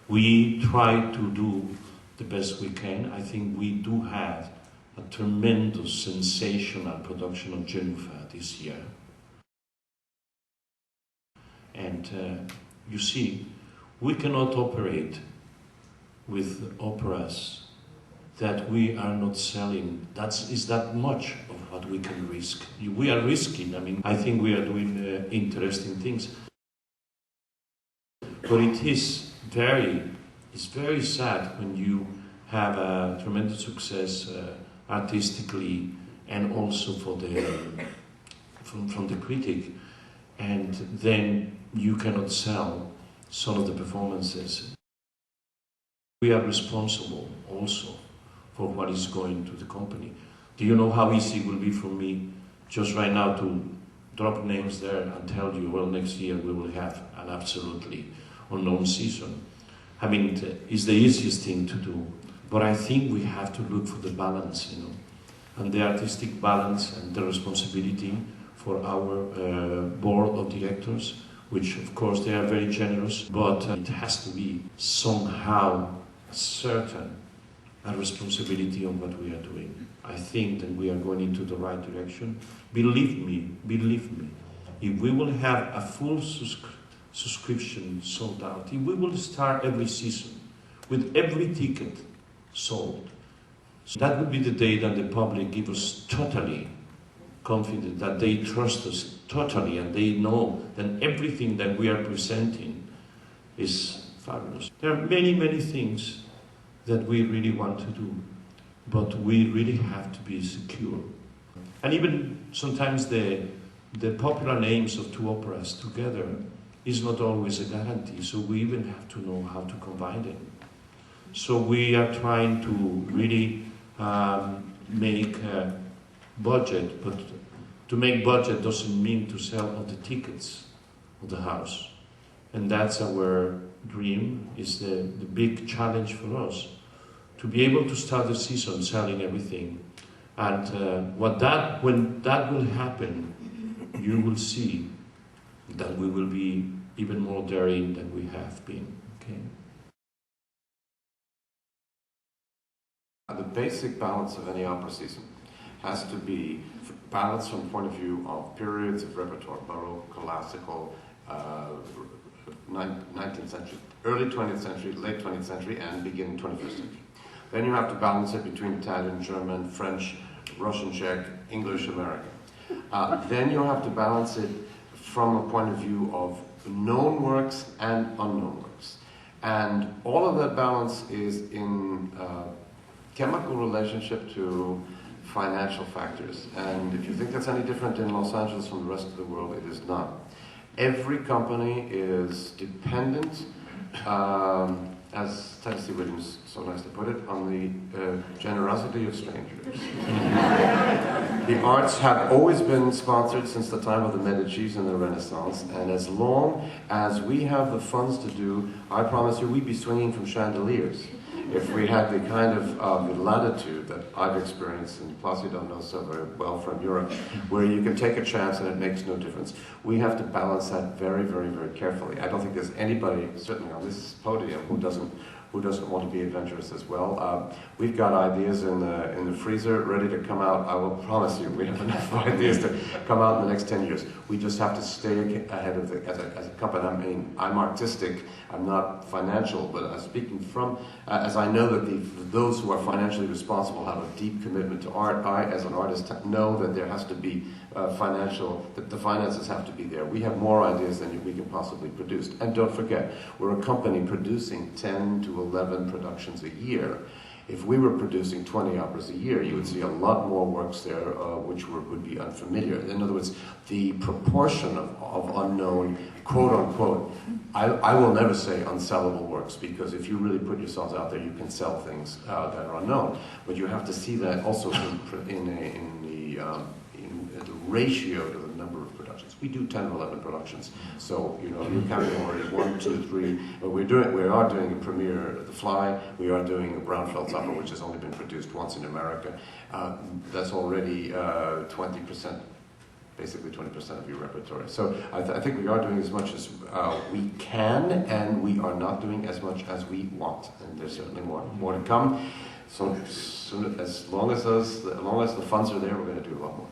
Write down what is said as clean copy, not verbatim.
We try to do the best we can. I think we do have a tremendous, sensational production of Jennifer this year. And you see, we cannot operate with operas that we are not selling. Is that much of what we can risk. We are risking. I mean, I think we are doing interesting things. But it's very sad when you have a tremendous success artistically and also from the critic, and then you cannot sell some of the performances. We are responsible also for what is going to the company. Do you know how easy it will be for me just right now to drop names there and tell you, well, next year we will have an absolutely unknown season? I mean, it's the easiest thing to do, but I think we have to look for the balance, you know, and the artistic balance and the responsibility for our board of directors, which of course they are very generous, but it has to be somehow certain a responsibility on what we are doing. I think that we are going into the right direction. Believe me, if we will have a full subscription sold out, if we will start every season with every ticket sold, so that would be the day that the public give us totally confident, that they trust us totally, and they know that everything that we are presenting is fabulous. There are many, many things that we really want to do, but we really have to be secure. And even sometimes the popular names of two operas together is not always a guarantee, so we even have to know how to combine them. So we are trying to really make a budget, but to make budget doesn't mean to sell all the tickets of the house. And that's our dream, is the big challenge for us, to be able to start the season selling everything. And when that will happen, you will see that we will be even more daring than we have been. Okay? The basic balance of any opera season has to be balanced from the point of view of periods of repertoire, Baroque, classical, 19th century, early 20th century, late 20th century, and beginning 21st century. Then you have to balance it between Italian, German, French, Russian, Czech, English, American. Then you have to balance it from a point of view of known works and unknown works. And all of that balance is in chemical relationship to financial factors. And if you think that's any different in Los Angeles from the rest of the world, it is not. Every company is dependent, as Tennessee Williams so nicely put it, on the generosity of strangers. The arts have always been sponsored since the time of the Medicis and the Renaissance, and as long as we have the funds to do, I promise you we'd be swinging from chandeliers if we had the kind of latitude that I've experienced, and Placido knows so very well from Europe, where you can take a chance and it makes no difference. We have to balance that very, very, very carefully. I don't think there's anybody, certainly on this podium, who doesn't want to be adventurous as well. We've got ideas in the freezer ready to come out. I will promise you we have enough ideas to come out in the next 10 years. We just have to stay ahead of as a company. I mean, I'm artistic, I'm not financial, but I'm speaking from, as I know that those who are financially responsible have a deep commitment to art. I, as an artist, know that there has to be that the finances have to be there. We have more ideas than we can possibly produce. And don't forget, we're a company producing 10 to 11 productions a year. If we were producing 20 operas a year, you would see a lot more works there which would be unfamiliar. In other words, the proportion of unknown, quote unquote, I will never say unsellable works, because if you really put yourselves out there, you can sell things that are unknown. But you have to see that also in the ratio to the number of productions. We do 10 or 11 productions. So, you know, new category 1, 2, 3. But we are doing a premiere at The Fly. We are doing a Brownfeld's opera, which has only been produced once in America. That's already 20% basically 20% of your repertoire. So I think we are doing as much as we can, and we are not doing as much as we want. And there's certainly more to come. So as long as the funds are there, we're going to do a lot more.